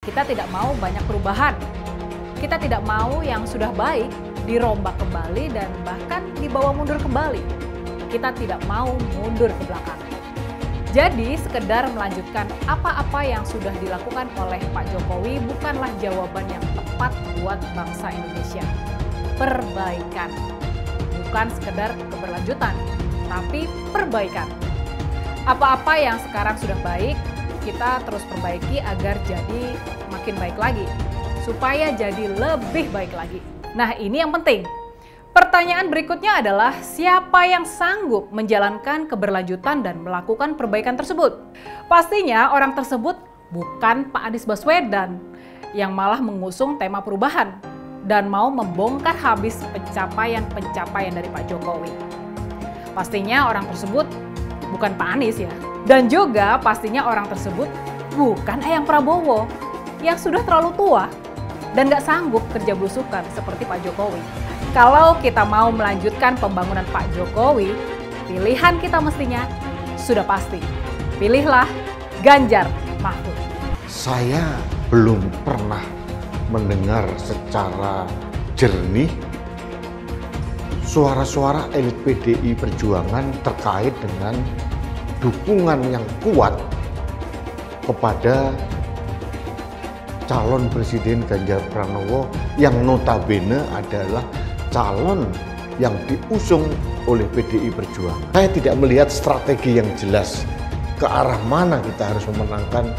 Kita tidak mau banyak perubahan. Kita tidak mau yang sudah baik dirombak kembali dan bahkan dibawa mundur kembali. Kita tidak mau mundur ke belakang. Jadi sekedar melanjutkan apa-apa yang sudah dilakukan oleh Pak Jokowi bukanlah jawaban yang tepat buat bangsa Indonesia. Perbaikan. Bukan sekedar keberlanjutan, tapi perbaikan. Apa-apa yang sekarang sudah baik, kita terus perbaiki agar jadi makin baik lagi. Supaya jadi lebih baik lagi. Nah, ini yang penting. Pertanyaan berikutnya adalah siapa yang sanggup menjalankan keberlanjutan dan melakukan perbaikan tersebut? Pastinya orang tersebut bukan Pak Anies Baswedan yang malah mengusung tema perubahan dan mau membongkar habis pencapaian-pencapaian dari Pak Jokowi. Pastinya orang tersebut bukan Pak Anies ya. Dan juga pastinya orang tersebut bukan Eyang Prabowo yang sudah terlalu tua dan nggak sanggup kerja belusukan seperti Pak Jokowi. Kalau kita mau melanjutkan pembangunan Pak Jokowi, pilihan kita mestinya sudah pasti. Pilihlah Ganjar Mahfud. Saya belum pernah mendengar secara jernih suara-suara elit PDI Perjuangan terkait dengan dukungan yang kuat kepada calon Presiden Ganjar Pranowo yang notabene adalah calon yang diusung oleh PDI Perjuangan. Saya tidak melihat strategi yang jelas ke arah mana kita harus memenangkan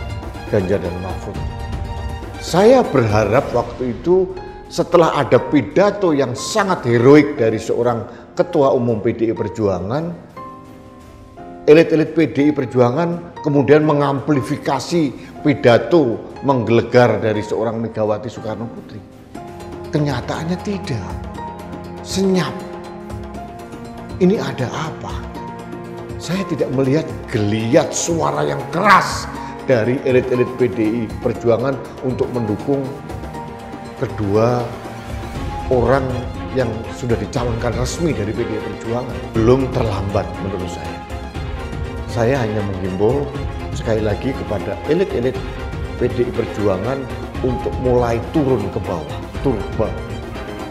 Ganjar dan Mahfud. Saya berharap waktu itu setelah ada pidato yang sangat heroik dari seorang Ketua Umum PDI Perjuangan, elit-elit PDI Perjuangan kemudian mengamplifikasi pidato menggelegar dari seorang Megawati Soekarno Putri. Kenyataannya tidak. Senyap. Ini ada apa? Saya tidak melihat geliat suara yang keras dari elit-elit PDI Perjuangan untuk mendukung kedua orang yang sudah dicalonkan resmi dari PDI Perjuangan. Belum terlambat menurut saya. Saya hanya menghimbau sekali lagi kepada elit-elit PDI Perjuangan untuk mulai turun ke bawah,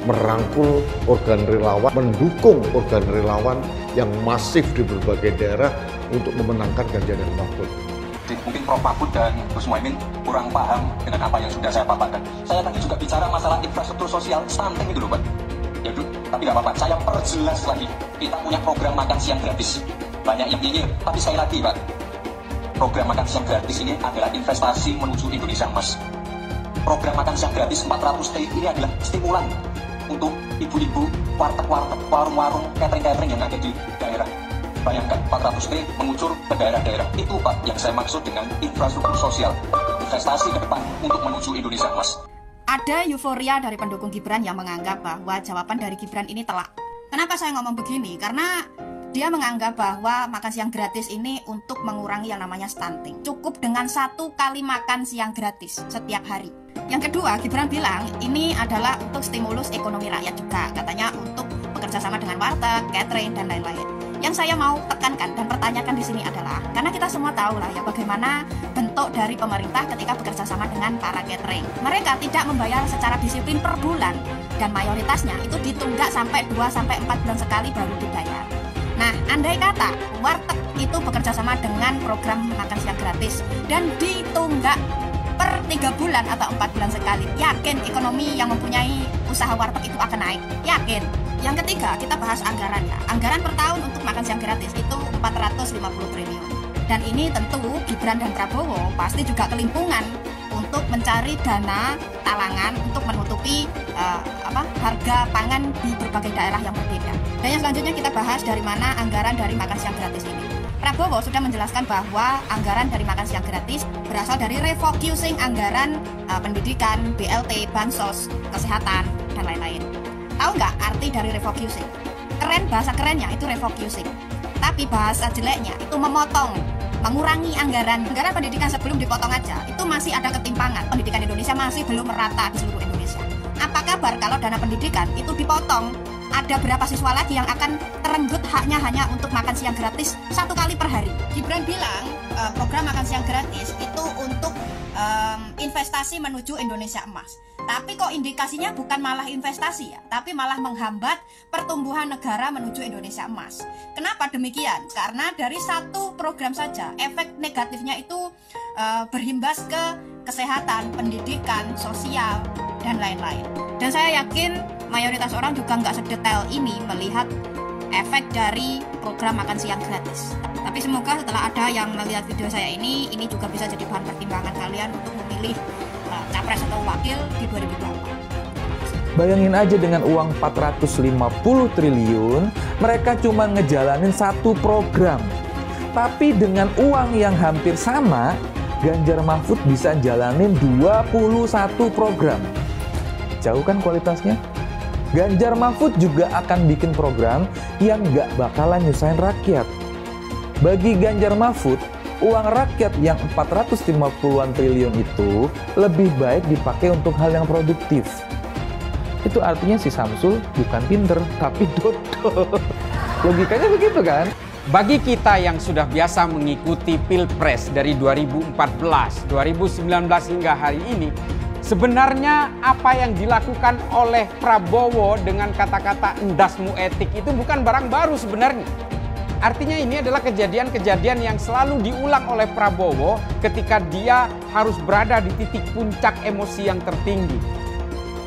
merangkul organ relawan, mendukung organ relawan yang masif di berbagai daerah untuk memenangkan Ganjar dan Mahfud. Mungkin Prof. Mahfud dan Gus Muhaimin kurang paham dengan apa yang sudah saya paparkan. Saya tadi juga bicara masalah infrastruktur sosial stunting itu loh, Pak. Ya, tapi nggak apa-apa, saya perjelas lagi. Kita punya program makan siang gratis. Banyak yang nyinyir, tapi saya lagi, Pak. Program makan siang gratis ini adalah investasi menuju Indonesia Emas. Program makan siang gratis 400 T ini adalah stimulan untuk ibu-ibu, warteg-warteg, warung-warung, catering-catering yang ada di daerah. Bayangkan 400 T mengucur ke daerah-daerah. Itu Pak yang saya maksud dengan infrastruktur sosial. Investasi ke depan untuk menuju Indonesia Emas. Ada euforia dari pendukung Gibran yang menganggap bahwa jawaban dari Gibran ini telak. Kenapa saya ngomong begini? Karena dia menganggap bahwa makan siang gratis ini untuk mengurangi yang namanya stunting. Cukup dengan 1 kali makan siang gratis setiap hari. Yang kedua, Gibran bilang ini adalah untuk stimulus ekonomi rakyat juga. Katanya untuk bekerja sama dengan warteg, catering, dan lain-lain. Yang saya mau tekankan dan pertanyakan di sini adalah, karena kita semua tahu lah ya bagaimana bentuk dari pemerintah ketika bekerja sama dengan para catering. Mereka tidak membayar secara disiplin per bulan dan mayoritasnya itu ditunggak sampai 2-4 bulan sekali baru dibayar. Nah, andai kata warteg itu bekerja sama dengan program makan siang gratis dan ditunggak per 3 bulan atau 4 bulan sekali, yakin ekonomi yang mempunyai usaha warteg itu akan naik? Yakin. Yang ketiga, kita bahas anggaran ya. Anggaran per tahun untuk makan siang gratis itu 450 triliun. Dan ini tentu Gibran dan Prabowo pasti juga kelimpungan untuk mencari dana talangan untuk menutupi harga pangan di berbagai daerah yang berbeda. Dan yang selanjutnya kita bahas dari mana anggaran dari makan siang gratis ini. Prabowo sudah menjelaskan bahwa anggaran dari makan siang gratis berasal dari refocusing anggaran pendidikan, BLT, bansos, kesehatan, dan lain-lain. Tahu nggak arti dari refocusing? Keren, bahasa kerennya itu refocusing. Tapi bahasa jeleknya itu memotong, mengurangi anggaran. Anggaran pendidikan sebelum dipotong aja, itu masih ada ketimpangan. Pendidikan Indonesia masih belum merata di seluruh Indonesia. Apa kabar kalau dana pendidikan itu dipotong ada berapa siswa lagi yang akan terenggut haknya hanya untuk makan siang gratis 1 kali per hari. Gibran bilang program makan siang gratis itu untuk investasi menuju Indonesia emas. Tapi kok indikasinya bukan malah investasi ya, tapi malah menghambat pertumbuhan negara menuju Indonesia emas. Kenapa demikian? Karena dari satu program saja efek negatifnya itu berimbas ke kesehatan, pendidikan, sosial, dan lain-lain. Dan saya yakin mayoritas orang juga nggak sedetail ini melihat efek dari program makan siang gratis. Tapi semoga setelah ada yang melihat video saya ini juga bisa jadi bahan pertimbangan kalian untuk memilih capres atau wakil di 2024. Bayangin aja dengan uang 450 triliun, mereka cuma ngejalanin satu program. Tapi dengan uang yang hampir sama, Ganjar Mahfud bisa jalanin 21 program. Jauh kan kualitasnya? Ganjar Mahfud juga akan bikin program yang nggak bakalan nyusahin rakyat. Bagi Ganjar Mahfud, uang rakyat yang 450-an triliun itu lebih baik dipakai untuk hal yang produktif. Itu artinya si Samsul bukan pinter, tapi dodol. Logikanya begitu kan? Bagi kita yang sudah biasa mengikuti Pilpres dari 2014, 2019 hingga hari ini, sebenarnya apa yang dilakukan oleh Prabowo dengan kata-kata endasmu etik itu bukan barang baru sebenarnya. Artinya ini adalah kejadian-kejadian yang selalu diulang oleh Prabowo ketika dia harus berada di titik puncak emosi yang tertinggi.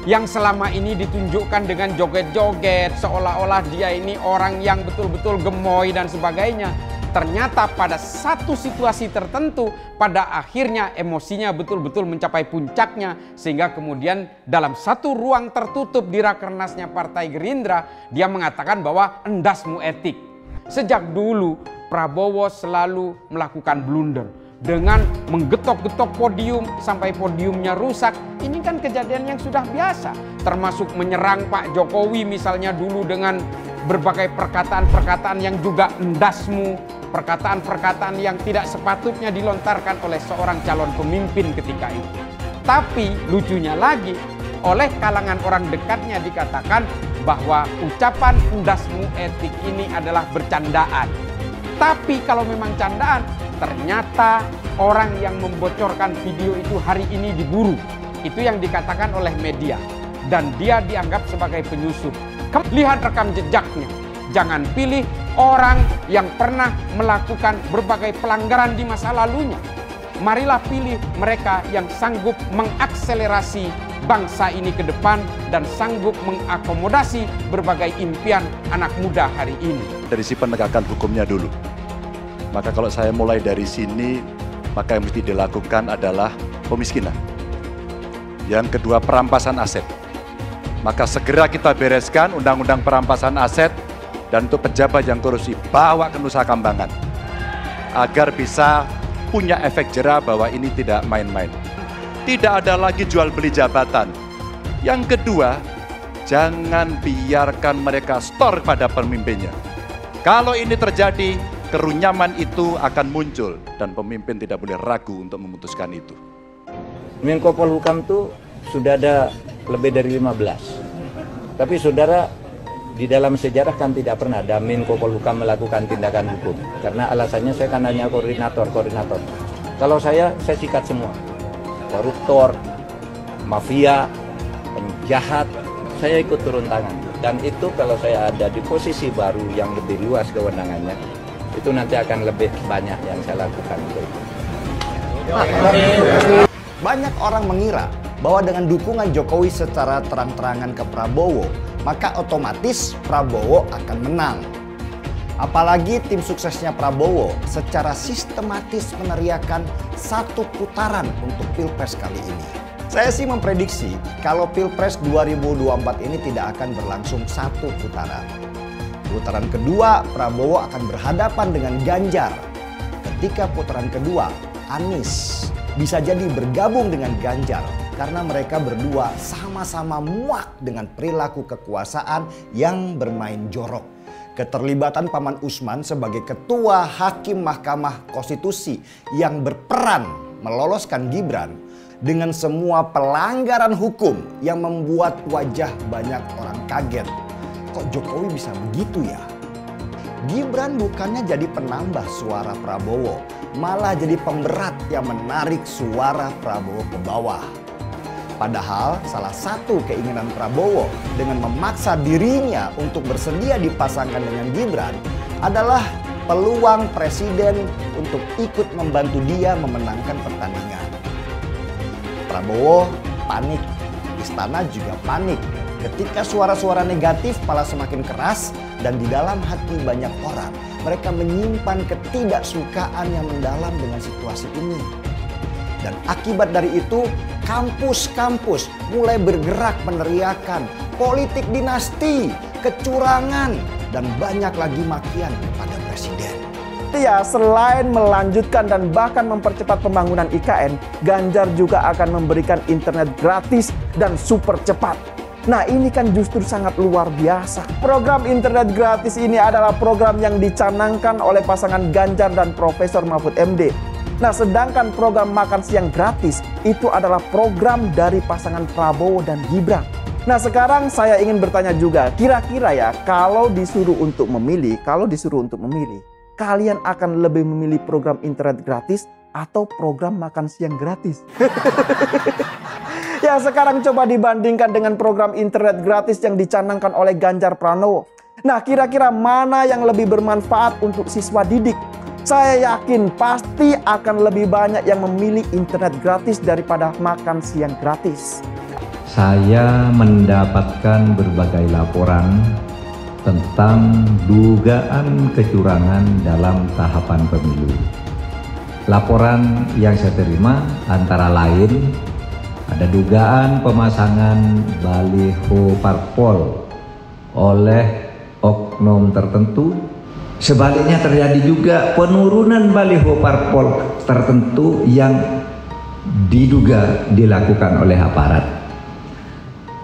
Yang selama ini ditunjukkan dengan joget-joget, seolah-olah dia ini orang yang betul-betul gemoy dan sebagainya. Ternyata pada satu situasi tertentu, pada akhirnya emosinya betul-betul mencapai puncaknya. Sehingga kemudian dalam satu ruang tertutup di Rakernasnya Partai Gerindra, dia mengatakan bahwa endasmu etik. Sejak dulu Prabowo selalu melakukan blunder dengan menggetok-getok podium sampai podiumnya rusak. Ini kan kejadian yang sudah biasa, termasuk menyerang Pak Jokowi misalnya dulu dengan berbagai perkataan-perkataan yang juga endasmu, perkataan-perkataan yang tidak sepatutnya dilontarkan oleh seorang calon pemimpin ketika itu. Tapi lucunya lagi, oleh kalangan orang dekatnya dikatakan bahwa ucapan endasmu etik ini adalah bercandaan. Tapi kalau memang candaan, ternyata orang yang membocorkan video itu hari ini diburu. Itu yang dikatakan oleh media. Dan dia dianggap sebagai penyusup. Lihat rekam jejaknya. Jangan pilih orang yang pernah melakukan berbagai pelanggaran di masa lalunya. Marilah pilih mereka yang sanggup mengakselerasi bangsa ini ke depan dan sanggup mengakomodasi berbagai impian anak muda hari ini. Dari si penegakan hukumnya dulu. Maka kalau saya mulai dari sini, maka yang mesti dilakukan adalah pemiskinan. Yang kedua, perampasan aset. Maka segera kita bereskan undang-undang perampasan aset dan untuk pejabat yang korupsi bawa ke Nusa Kambangan. Agar bisa punya efek jera bahwa ini tidak main-main. Tidak ada lagi jual beli jabatan. Yang kedua, jangan biarkan mereka store pada pemimpinnya. Kalau ini terjadi, kerunyaman itu akan muncul dan pemimpin tidak boleh ragu untuk memutuskan itu. Menko Polhukam itu sudah ada lebih dari 15. Tapi saudara, di dalam sejarah kan tidak pernah ada Menko Polhukam melakukan tindakan hukum. Karena alasannya saya kan hanya koordinator. Kalau saya sikat semua. Koruptor, mafia, penjahat, saya ikut turun tangan. Dan itu kalau saya ada di posisi baru yang lebih luas kewenangannya, itu nanti akan lebih banyak yang saya lakukan. Banyak orang mengira bahwa dengan dukungan Jokowi secara terang-terangan ke Prabowo, maka otomatis Prabowo akan menang. Apalagi tim suksesnya Prabowo secara sistematis meneriakan satu putaran untuk Pilpres kali ini. Saya sih memprediksi kalau Pilpres 2024 ini tidak akan berlangsung satu putaran. Putaran kedua, Prabowo akan berhadapan dengan Ganjar. Ketika putaran kedua, Anies bisa jadi bergabung dengan Ganjar karena mereka berdua sama-sama muak dengan perilaku kekuasaan yang bermain jorok. Keterlibatan Paman Usman sebagai ketua Hakim Mahkamah Konstitusi yang berperan meloloskan Gibran dengan semua pelanggaran hukum yang membuat wajah banyak orang kaget. kok Jokowi bisa begitu ya? Gibran bukannya jadi penambah suara Prabowo, malah jadi pemberat yang menarik suara Prabowo ke bawah. Padahal salah satu keinginan Prabowo dengan memaksa dirinya untuk bersedia dipasangkan dengan Gibran adalah peluang presiden untuk ikut membantu dia memenangkan pertandingan. Prabowo panik, istana juga panik ketika suara-suara negatif malah semakin keras dan di dalam hati banyak orang mereka menyimpan ketidaksukaan yang mendalam dengan situasi ini. Dan akibat dari itu kampus-kampus mulai bergerak meneriakan politik dinasti, kecurangan, dan banyak lagi makian kepada presiden. Ya, selain melanjutkan dan bahkan mempercepat pembangunan IKN, Ganjar juga akan memberikan internet gratis dan super cepat. Nah, ini kan justru sangat luar biasa. Program internet gratis ini adalah program yang dicanangkan oleh pasangan Ganjar dan Profesor Mahfud MD. Nah, sedangkan program makan siang gratis itu adalah program dari pasangan Prabowo dan Gibran. Nah, sekarang saya ingin bertanya juga, kira-kira ya kalau disuruh untuk memilih, kalian akan lebih memilih program internet gratis atau program makan siang gratis? Ya, sekarang coba dibandingkan dengan program internet gratis yang dicanangkan oleh Ganjar Pranowo. Nah, kira-kira mana yang lebih bermanfaat untuk siswa didik? Saya yakin pasti akan lebih banyak yang memilih internet gratis daripada makan siang gratis. Saya mendapatkan berbagai laporan tentang dugaan kecurangan dalam tahapan pemilu. Laporan yang saya terima antara lain ada dugaan pemasangan baliho parpol oleh oknum tertentu. Sebaliknya terjadi juga penurunan baliho parpol tertentu yang diduga dilakukan oleh aparat.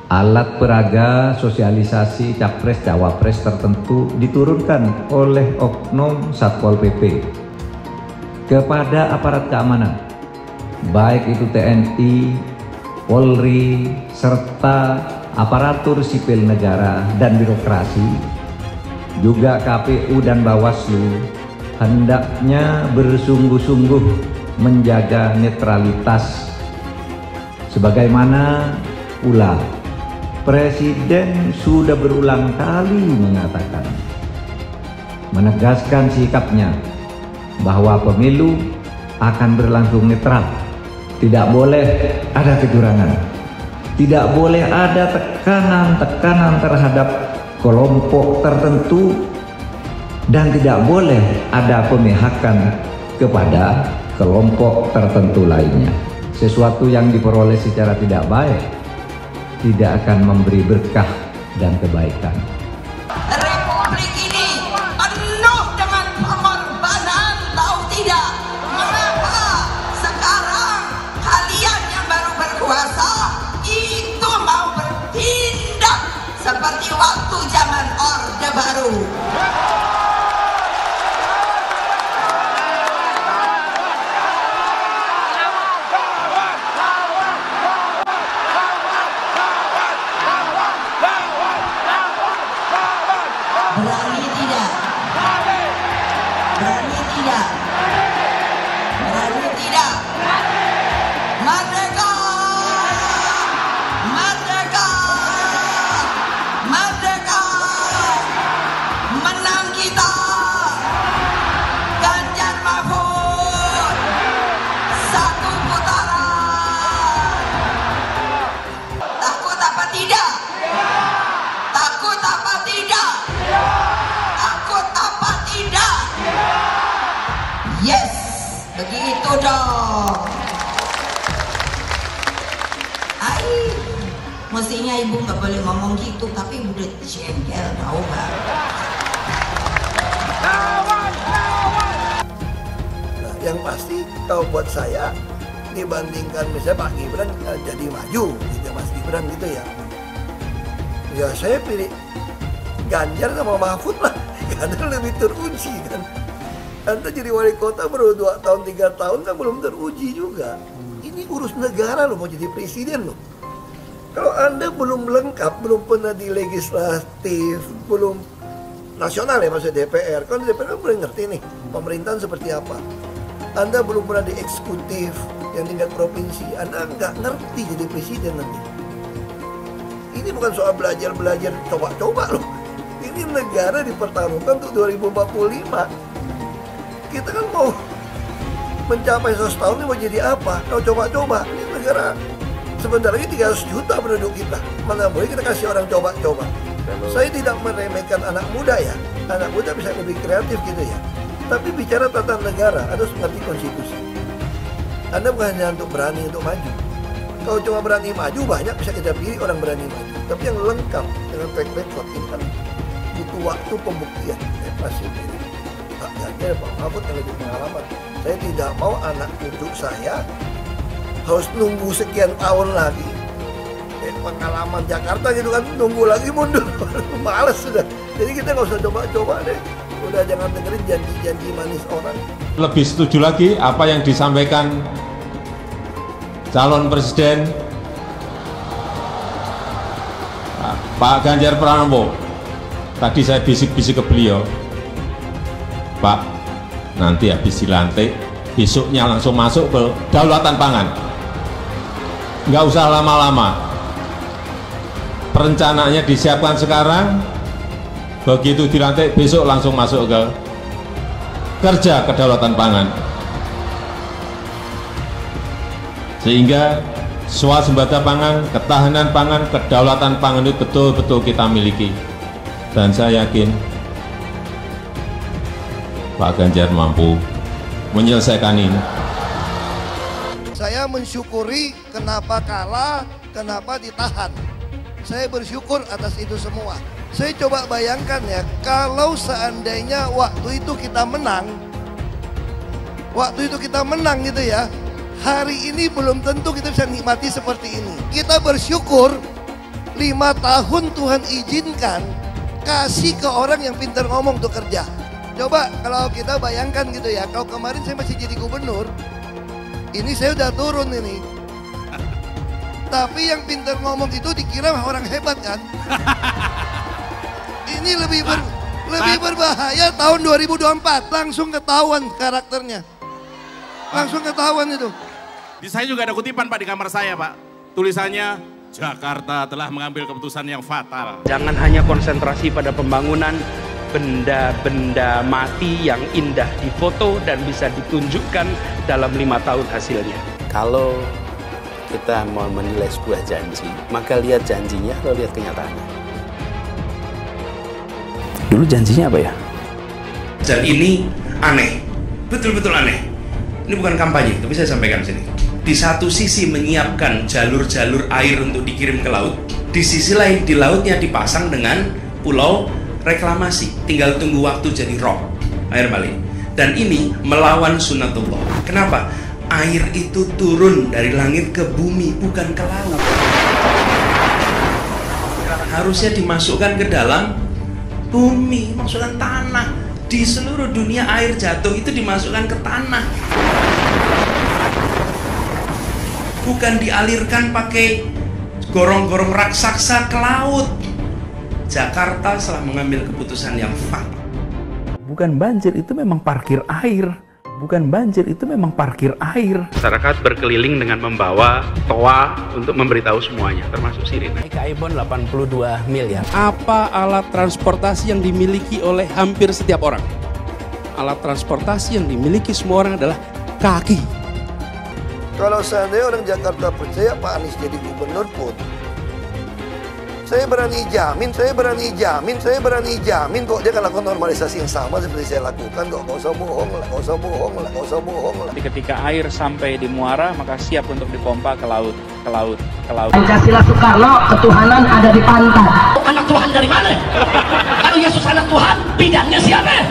Alat peraga sosialisasi capres cawapres tertentu diturunkan oleh oknum Satpol PP kepada aparat keamanan, baik itu TNI, Polri, serta aparatur sipil negara dan birokrasi, juga KPU dan Bawaslu hendaknya bersungguh-sungguh menjaga netralitas. Sebagaimana pula Presiden sudah berulang kali mengatakan, menegaskan sikapnya bahwa pemilu akan berlangsung netral. Tidak boleh ada kecurangan, tidak boleh ada tekanan-tekanan terhadap kelompok tertentu, dan tidak boleh ada pemihakan kepada kelompok tertentu lainnya. Sesuatu yang diperoleh secara tidak baik tidak akan memberi berkah dan kebaikan. Republik ini penuh dengan pengorbanan, tahu tidak? Mengapa sekarang kalian yang baru berkuasa itu mau bertindak seperti waktu zaman Orde Baru? Berani tidak? Berani tidak? Berani tidak? Merdeka! Merdeka! Merdeka! Menang kita! Ganjar Mahfud! Satu putaran! Takut apa tidak? Takut apa tidak? Takut apa tidak? Yes, begitu dong. Mestinya ibu nggak boleh ngomong gitu, tapi udah jengkel tau gak? Nah, yang pasti kalau buat saya dibandingkan misalnya Pak Gibran jadi maju gitu, Mas Gibran gitu ya. Ya saya pilih Ganjar sama Mahfud lah, karena lebih teruji kan. Anda jadi wali kota baru 2 tahun 3 tahun kan belum teruji juga. Ini urus negara loh, mau jadi presiden loh. Kalau Anda belum lengkap, belum pernah di legislatif, belum nasional ya maksud DPR. Kalau di DPR kan boleh ngerti nih pemerintahan seperti apa. Anda belum pernah di eksekutif yang tingkat provinsi, Anda nggak ngerti jadi presiden nanti. Ini bukan soal belajar-belajar coba-coba loh. Ini negara dipertaruhkan untuk 2045. Kita kan mau mencapai 100 tahun ini mau jadi apa? Kalau coba-coba, ini negara sebentar lagi 300 juta penduduk kita. Mana boleh kita kasih orang coba-coba. Saya tidak meremehkan anak muda ya. Anak muda bisa lebih kreatif gitu ya. Tapi bicara tata negara, Anda harus mengerti konstitusi. Anda bukan hanya untuk berani untuk maju. Kalau cuma berani maju, banyak bisa kita pilih orang berani maju. Tapi yang lengkap dengan track record ini kan butuh waktu pembuktian. Saya pasti pilih Pak Ganjar, Pak Mahfud yang lebih pengalaman. Saya tidak mau anak cucu saya harus nunggu sekian tahun lagi. Pengalaman Jakarta gitu kan, nunggu lagi mundur. Males sudah. Jadi kita nggak usah coba-coba deh. Udah jangan dengerin janji-janji manis orang. Lebih setuju lagi apa yang disampaikan calon presiden Pak Ganjar Pranowo. Tadi saya bisik-bisik ke beliau, Pak, nanti habis dilantik, besoknya langsung masuk ke kedaulatan pangan. Nggak usah lama-lama. Perencanaannya disiapkan sekarang, begitu dilantik besok langsung masuk ke kerja kedaulatan pangan. Sehingga swasembada pangan, ketahanan pangan, kedaulatan pangan itu betul-betul kita miliki. Dan saya yakin Pak Ganjar mampu menyelesaikan ini. Saya mensyukuri kenapa kalah, kenapa ditahan. Saya bersyukur atas itu semua. Saya coba bayangkan ya, kalau seandainya waktu itu kita menang gitu ya, hari ini belum tentu kita bisa nikmati seperti ini. Kita bersyukur 5 tahun Tuhan izinkan kasih ke orang yang pintar ngomong untuk kerja. Coba kalau kita bayangkan gitu ya, kalau kemarin saya masih jadi gubernur, ini saya udah turun ini. Tapi yang pintar ngomong itu dikira orang hebat kan? Ini lebih berbahaya tahun 2024. Langsung ketahuan karakternya. Langsung ketahuan itu. Di saya juga ada kutipan Pak di kamar saya Pak. Tulisannya, Jakarta telah mengambil keputusan yang fatal. Jangan hanya konsentrasi pada pembangunan benda-benda mati yang indah difoto dan bisa ditunjukkan dalam 5 tahun hasilnya. Kalau kita mau menilai sebuah janji, maka lihat janjinya atau lihat kenyataannya. Dulu janjinya apa ya? Dan ini aneh, betul-betul aneh. Ini bukan kampanye, tapi saya sampaikan sini. Di satu sisi menyiapkan jalur-jalur air untuk dikirim ke laut, di sisi lain di lautnya dipasang dengan pulau reklamasi. Tinggal tunggu waktu jadi rob, air balik. Dan ini melawan sunatullah. Kenapa? Air itu turun dari langit ke bumi, bukan ke laut. Harusnya dimasukkan ke dalam bumi, masukkan tanah. Di seluruh dunia air jatuh itu dimasukkan ke tanah. Bukan dialirkan pakai gorong-gorong raksasa ke laut. Jakarta telah mengambil keputusan yang fatal. Bukan banjir, itu memang parkir air. Bukan banjir, itu memang parkir air. Masyarakat berkeliling dengan membawa toa untuk memberitahu semuanya, termasuk sirine. KAIBON 82 miliar. Apa alat transportasi yang dimiliki oleh hampir setiap orang? Alat transportasi yang dimiliki semua orang adalah kaki. Kalau seandainya orang Jakarta percaya Pak Anies jadi gubernur pun, saya berani jamin kok dia akan lakukan normalisasi yang sama seperti saya lakukan kok. Nggak usah bohong lah. Ketika air sampai di muara, maka siap untuk dipompa ke laut. Pancasila Soekarno, ketuhanan ada di pantai. Anak Tuhan dari mana? Kalau Yesus anak Tuhan, bidangnya siapa?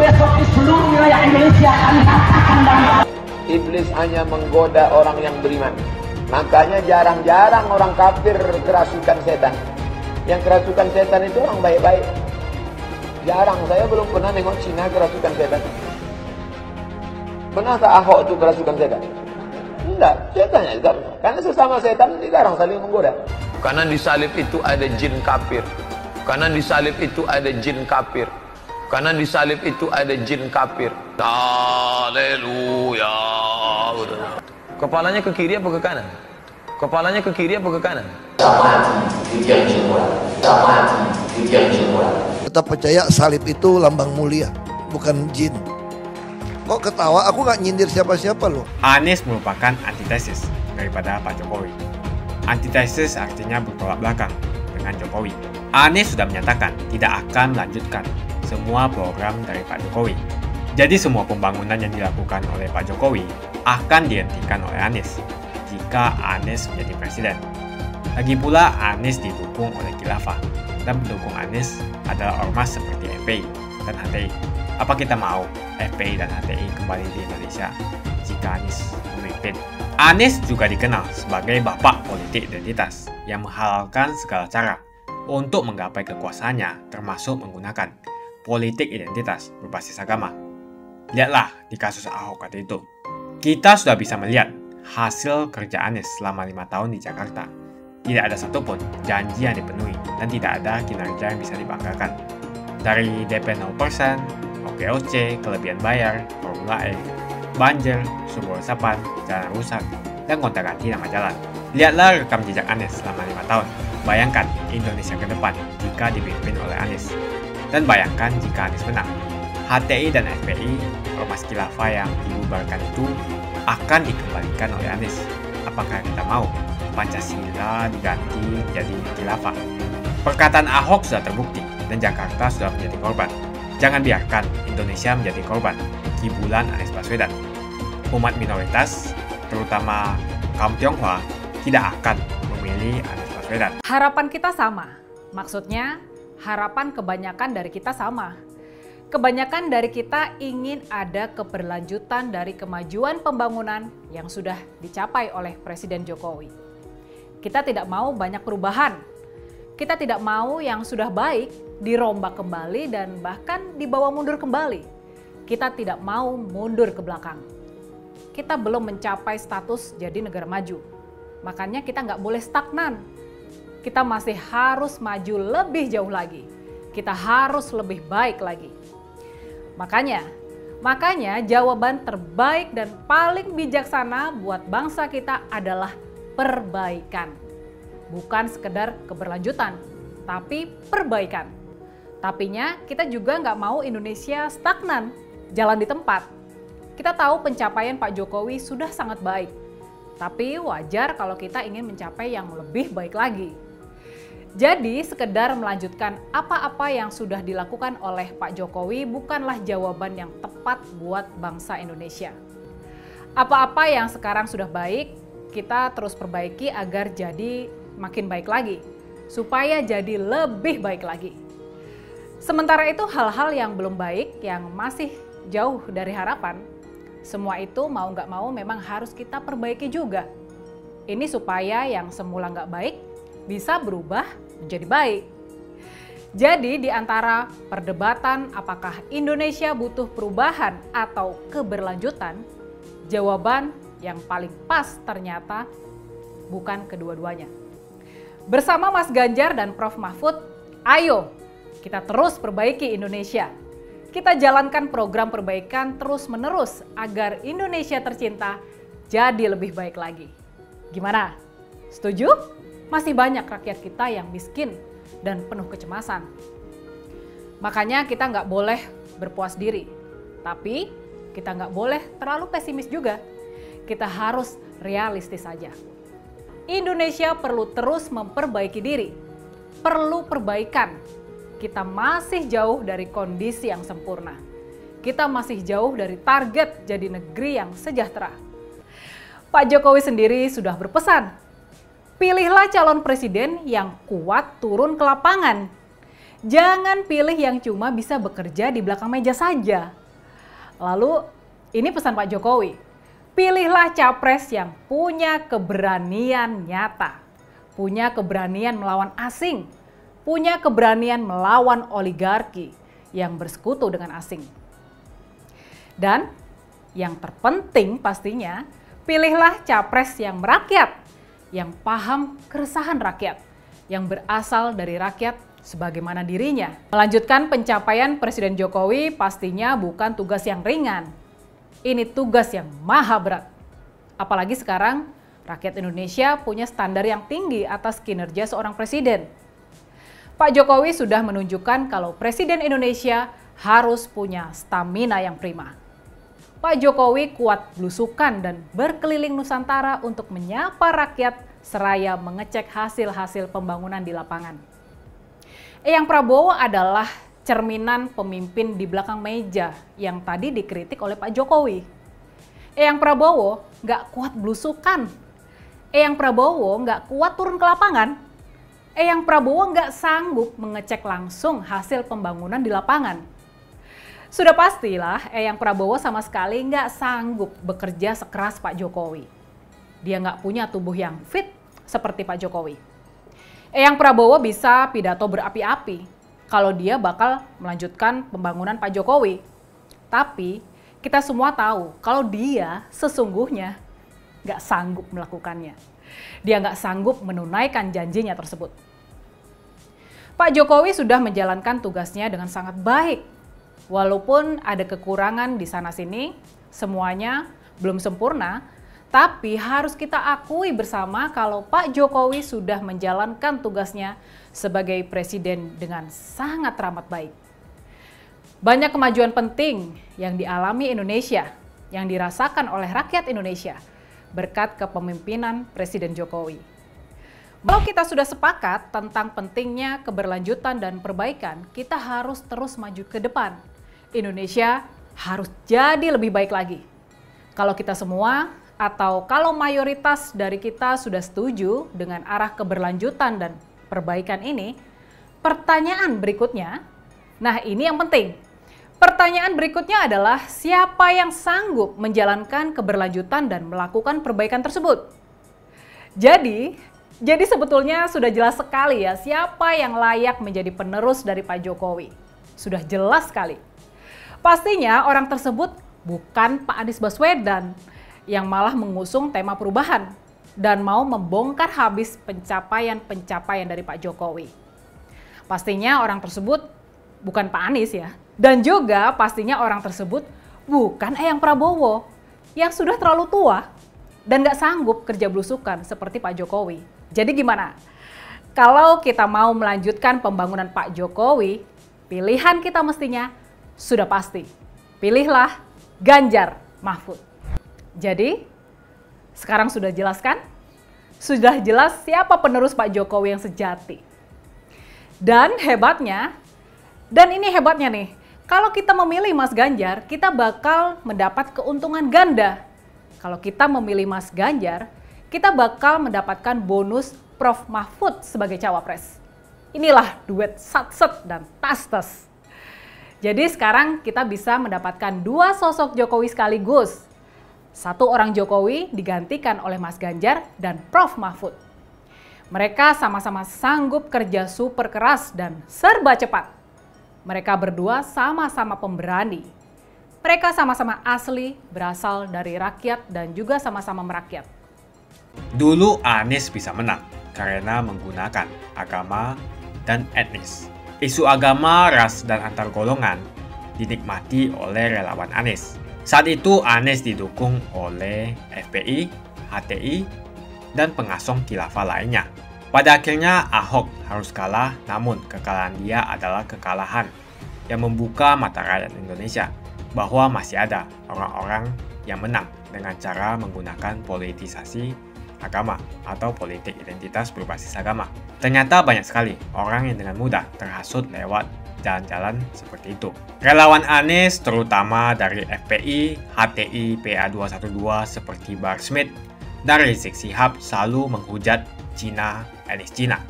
Besok di seluruh wilayah Indonesia kami katakan dalam. Iblis hanya menggoda orang yang beriman. Makanya jarang-jarang orang kafir kerasukan setan. Yang kerasukan setan itu orang baik-baik. Jarang, saya belum pernah nengok Cina kerasukan setan. Pernah tak Ahok itu kerasukan setan? Enggak, setannya juga. Karena sesama setan dilarang saling menggoda. Karena di salib itu ada jin kafir. Karena di salib itu ada jin kafir. Karena di salib itu ada jin kafir. Haleluya. Kepalanya ke kiri apa ke kanan? Kepalanya ke kiri apa ke kanan? Tetap percaya salib itu lambang mulia, bukan jin. Kok ketawa? Aku nggak nyindir siapa-siapa loh. Anies merupakan antitesis daripada Pak Jokowi. Antitesis artinya bertolak belakang dengan Jokowi. Anies sudah menyatakan tidak akan melanjutkan semua program dari Pak Jokowi. Jadi semua pembangunan yang dilakukan oleh Pak Jokowi akan dihentikan oleh Anies jika Anies menjadi presiden. Lagi pula Anies didukung oleh khilafah dan pendukung Anies adalah ormas seperti FPI dan HTI. Apa kita mau FPI dan HTI kembali di Indonesia jika Anies memimpin? Anies juga dikenal sebagai bapak politik identitas yang menghalalkan segala cara untuk menggapai kekuasaannya, termasuk menggunakan politik identitas berbasis agama. Lihatlah di kasus Ahok waktu itu. Kita sudah bisa melihat hasil kerja Anies selama 5 tahun di Jakarta. Tidak ada satupun janji yang dipenuhi dan tidak ada kinerja yang bisa dibanggakan. Dari DP 0%, OKOC, kelebihan bayar, Formula E, banjir, sumber resapan, jalan rusak, dan gonta-ganti nama jalan. Lihatlah rekam jejak Anies selama 5 tahun. Bayangkan Indonesia ke depan jika dipimpin oleh Anies. Dan bayangkan jika Anies menang. HTI dan FPI, ormas khilafah yang dibubarkan itu akan dikembalikan oleh Anies. Apakah kita mau Pancasila diganti jadi khilafah? Perkataan Ahok sudah terbukti dan Jakarta sudah menjadi korban. Jangan biarkan Indonesia menjadi korban kibulan Anies Baswedan. Umat minoritas, terutama kaum Tionghoa, tidak akan memilih Anies Baswedan. Harapan kita sama. Maksudnya, harapan kebanyakan dari kita sama. Kebanyakan dari kita ingin ada keberlanjutan dari kemajuan pembangunan yang sudah dicapai oleh Presiden Jokowi. Kita tidak mau banyak perubahan. Kita tidak mau yang sudah baik dirombak kembali dan bahkan dibawa mundur kembali. Kita tidak mau mundur ke belakang. Kita belum mencapai status jadi negara maju. Makanya kita nggak boleh stagnan. Kita masih harus maju lebih jauh lagi. Kita harus lebih baik lagi. Makanya jawaban terbaik dan paling bijaksana buat bangsa kita adalah perbaikan. Bukan sekedar keberlanjutan, tapi perbaikan. Tapinya kita juga nggak mau Indonesia stagnan, jalan di tempat. Kita tahu pencapaian Pak Jokowi sudah sangat baik, tapi wajar kalau kita ingin mencapai yang lebih baik lagi. Jadi sekedar melanjutkan apa-apa yang sudah dilakukan oleh Pak Jokowi bukanlah jawaban yang tepat buat bangsa Indonesia. Apa-apa yang sekarang sudah baik, kita terus perbaiki agar jadi makin baik lagi, supaya jadi lebih baik lagi. Sementara itu hal-hal yang belum baik, yang masih jauh dari harapan, semua itu mau nggak mau memang harus kita perbaiki juga. Ini supaya yang semula nggak baik bisa berubah menjadi baik. Jadi di antara perdebatan apakah Indonesia butuh perubahan atau keberlanjutan, jawaban yang paling pas ternyata bukan kedua-duanya. Bersama Mas Ganjar dan Prof Mahfud, ayo kita terus perbaiki Indonesia. Kita jalankan program perbaikan terus-menerus agar Indonesia tercinta jadi lebih baik lagi. Gimana? Setuju? Masih banyak rakyat kita yang miskin dan penuh kecemasan. Makanya kita nggak boleh berpuas diri. Tapi kita nggak boleh terlalu pesimis juga. Kita harus realistis saja. Indonesia perlu terus memperbaiki diri. Perlu perbaikan. Kita masih jauh dari kondisi yang sempurna. Kita masih jauh dari target jadi negeri yang sejahtera. Pak Jokowi sendiri sudah berpesan, pilihlah calon presiden yang kuat turun ke lapangan. Jangan pilih yang cuma bisa bekerja di belakang meja saja. Lalu, ini pesan Pak Jokowi, pilihlah capres yang punya keberanian nyata, punya keberanian melawan asing, punya keberanian melawan oligarki yang bersekutu dengan asing. Dan yang terpenting pastinya, pilihlah capres yang merakyat, yang paham keresahan rakyat, yang berasal dari rakyat sebagaimana dirinya. Melanjutkan pencapaian Presiden Jokowi pastinya bukan tugas yang ringan. Ini tugas yang maha berat. Apalagi sekarang rakyat Indonesia punya standar yang tinggi atas kinerja seorang presiden. Pak Jokowi sudah menunjukkan kalau Presiden Indonesia harus punya stamina yang prima. Pak Jokowi kuat belusukan dan berkeliling Nusantara untuk menyapa rakyat seraya mengecek hasil-hasil pembangunan di lapangan. Eyang Prabowo adalah cerminan pemimpin di belakang meja yang tadi dikritik oleh Pak Jokowi. Eyang Prabowo nggak kuat belusukan. Eyang Prabowo nggak kuat turun ke lapangan. Eyang Prabowo nggak sanggup mengecek langsung hasil pembangunan di lapangan. Sudah pastilah Eyang Prabowo sama sekali nggak sanggup bekerja sekeras Pak Jokowi. Dia nggak punya tubuh yang fit seperti Pak Jokowi. Eyang Prabowo bisa pidato berapi-api kalau dia bakal melanjutkan pembangunan Pak Jokowi. Tapi kita semua tahu kalau dia sesungguhnya nggak sanggup melakukannya. Dia nggak sanggup menunaikan janjinya tersebut. Pak Jokowi sudah menjalankan tugasnya dengan sangat baik. Walaupun ada kekurangan di sana-sini, semuanya belum sempurna, tapi harus kita akui bersama kalau Pak Jokowi sudah menjalankan tugasnya sebagai presiden dengan sangat teramat baik. Banyak kemajuan penting yang dialami Indonesia, yang dirasakan oleh rakyat Indonesia, berkat kepemimpinan Presiden Jokowi. Kalau kita sudah sepakat tentang pentingnya keberlanjutan dan perbaikan, kita harus terus maju ke depan. Indonesia harus jadi lebih baik lagi. Kalau kita semua, atau kalau mayoritas dari kita sudah setuju dengan arah keberlanjutan dan perbaikan ini, pertanyaan berikutnya, nah ini yang penting. Pertanyaan berikutnya adalah siapa yang sanggup menjalankan keberlanjutan dan melakukan perbaikan tersebut. Jadi sebetulnya sudah jelas sekali ya siapa yang layak menjadi penerus dari Pak Jokowi. Sudah jelas sekali. Pastinya orang tersebut bukan Pak Anies Baswedan yang malah mengusung tema perubahan dan mau membongkar habis pencapaian-pencapaian dari Pak Jokowi. Pastinya orang tersebut bukan Pak Anies ya. Dan juga pastinya orang tersebut bukan Eyang Prabowo yang sudah terlalu tua dan nggak sanggup kerja belusukan seperti Pak Jokowi. Jadi gimana? Kalau kita mau melanjutkan pembangunan Pak Jokowi, pilihan kita mestinya sudah pasti. Pilihlah Ganjar Mahfud. Jadi, sekarang sudah jelas kan? Sudah jelas siapa penerus Pak Jokowi yang sejati. Dan hebatnya, dan ini hebatnya nih, kalau kita memilih Mas Ganjar, kita bakal mendapat keuntungan ganda. Kalau kita memilih Mas Ganjar, kita bakal mendapatkan bonus Prof. Mahfud sebagai cawapres. Inilah duet sat-set dan tas-tas. Jadi sekarang kita bisa mendapatkan dua sosok Jokowi sekaligus. Satu orang Jokowi digantikan oleh Mas Ganjar dan Prof. Mahfud. Mereka sama-sama sanggup kerja super keras dan serba cepat. Mereka berdua sama-sama pemberani. Mereka sama-sama asli, berasal dari rakyat dan juga sama-sama merakyat. Dulu Anies bisa menang karena menggunakan agama dan etnis. Isu agama, ras, dan antar golongan dinikmati oleh relawan Anies. Saat itu Anies didukung oleh FPI, HTI, dan pengasong khilafah lainnya. Pada akhirnya Ahok harus kalah, namun kekalahan dia adalah kekalahan yang membuka mata rakyat Indonesia bahwa masih ada orang-orang yang menang dengan cara menggunakan politisasi agama atau politik identitas berbasis agama. Ternyata banyak sekali orang yang dengan mudah terhasut lewat jalan-jalan seperti itu. Relawan Anies terutama dari FPI, HTI, PA212 seperti Bahar Smith dan Rizik Syihab selalu menghujat Cina, etnis Cina.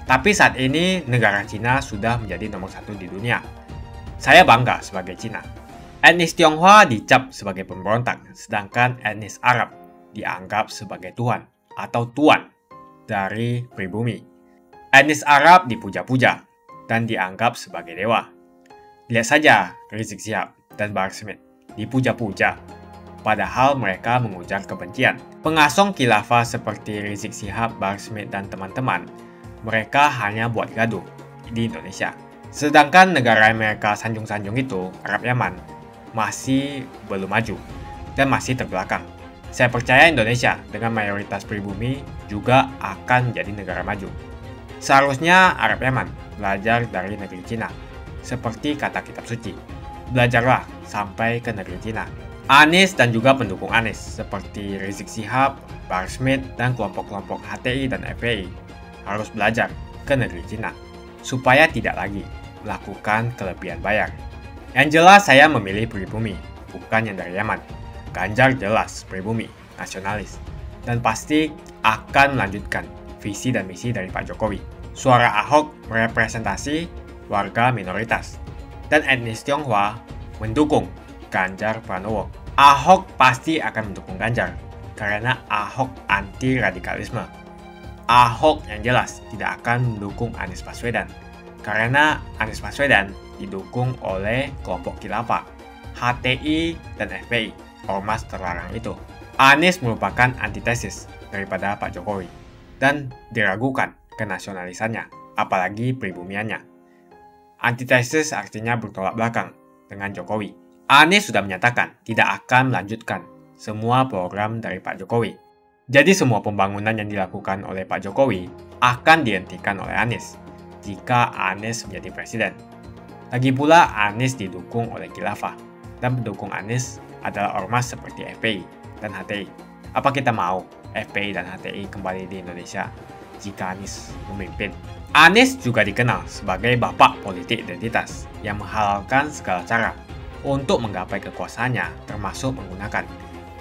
Tapi saat ini negara Cina sudah menjadi nomor satu di dunia. Saya bangga sebagai Cina. Etnis Tionghoa dicap sebagai pemberontak, sedangkan etnis Arab dianggap sebagai Tuhan atau tuan dari pribumi. Etnis Arab dipuja-puja dan dianggap sebagai dewa. Lihat saja Rizik Syihab dan Bahar Smith dipuja-puja, padahal mereka mengujar kebencian. Pengasong khilafah seperti Rizik Syihab, Bahar Smith, dan teman-teman Mereka hanya buat gaduh di Indonesia. Sedangkan negara yang mereka sanjung-sanjung itu, Arab Yaman, masih belum maju dan masih terbelakang. Saya percaya Indonesia dengan mayoritas pribumi juga akan jadi negara maju. Seharusnya Arab Yaman belajar dari negeri Cina. Seperti kata kitab suci, belajarlah sampai ke negeri Cina. Anies dan juga pendukung Anies seperti Rizik Syihab, Bahar Smith, dan kelompok-kelompok HTI dan FPI harus belajar ke negeri Cina supaya tidak lagi melakukan kelebihan bayar. Yang jelas saya memilih pribumi, bukan yang dari Yaman. Ganjar jelas pribumi, nasionalis, dan pasti akan melanjutkan visi dan misi dari Pak Jokowi. Suara Ahok merepresentasi warga minoritas, dan etnis Tionghoa mendukung Ganjar Pranowo. Ahok pasti akan mendukung Ganjar, karena Ahok anti radikalisme. Ahok yang jelas tidak akan mendukung Anies Baswedan, karena Anies Baswedan didukung oleh kelompok khilafah, HTI, dan FPI, ormas terlarang itu. Anies merupakan antitesis daripada Pak Jokowi, dan diragukan kenasionalisannya, apalagi pribumiannya. Antitesis artinya bertolak belakang dengan Jokowi. Anies sudah menyatakan tidak akan melanjutkan semua program dari Pak Jokowi. Jadi semua pembangunan yang dilakukan oleh Pak Jokowi akan dihentikan oleh Anies jika Anies menjadi presiden. Lagi pula Anies didukung oleh khilafah, dan pendukung Anies adalah ormas seperti FPI dan HTI. Apa kita mau FPI dan HTI kembali di Indonesia jika Anies memimpin? Anies juga dikenal sebagai bapak politik identitas yang menghalalkan segala cara untuk menggapai kekuasaannya, termasuk menggunakan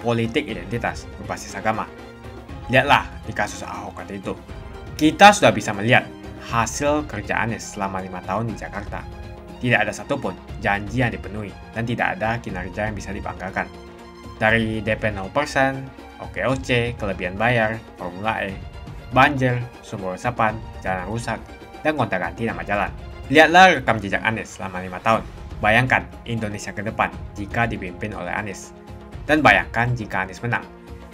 politik identitas berbasis agama. Lihatlah di kasus Ahok kali itu. Kita sudah bisa melihat hasil kerja Anies selama 5 tahun di Jakarta. Tidak ada satupun janji yang dipenuhi dan tidak ada kinerja yang bisa dibanggakan. Dari DP 0%, OKOC, kelebihan bayar, Formula E, banjir, sumber resapan, jalan rusak, dan gonta-ganti nama jalan. Lihatlah rekam jejak Anies selama 5 tahun. Bayangkan Indonesia ke depan jika dipimpin oleh Anies. Dan bayangkan jika Anies menang.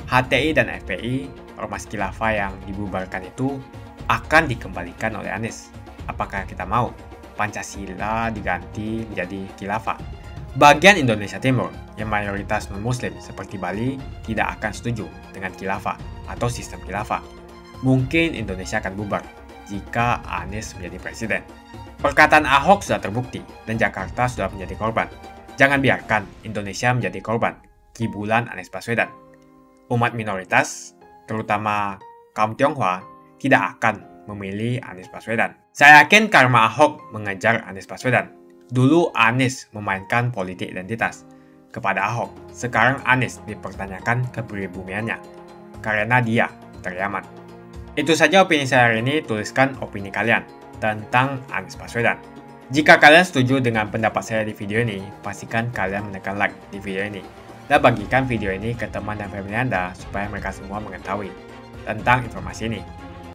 HTI dan FPI, ormas khilafah yang dibubarkan itu, akan dikembalikan oleh Anies. Apakah kita mau Pancasila diganti menjadi khilafah? Bagian Indonesia Timur yang mayoritas non-muslim seperti Bali tidak akan setuju dengan khilafah atau sistem khilafah. Mungkin Indonesia akan bubar jika Anies menjadi presiden. Perkataan Ahok sudah terbukti dan Jakarta sudah menjadi korban. Jangan biarkan Indonesia menjadi korban kibulan Anies Baswedan. Umat minoritas, terutama kaum Tionghoa, tidak akan memilih Anies Baswedan. Saya yakin karma Ahok mengejar Anies Baswedan. Dulu Anies memainkan politik identitas kepada Ahok. Sekarang Anies dipertanyakan kepribumiannya karena dia dari Yaman. Itu saja opini saya hari ini. Tuliskan opini kalian tentang Anies Baswedan. Jika kalian setuju dengan pendapat saya di video ini, pastikan kalian menekan like di video ini dan bagikan video ini ke teman dan family Anda supaya mereka semua mengetahui tentang informasi ini.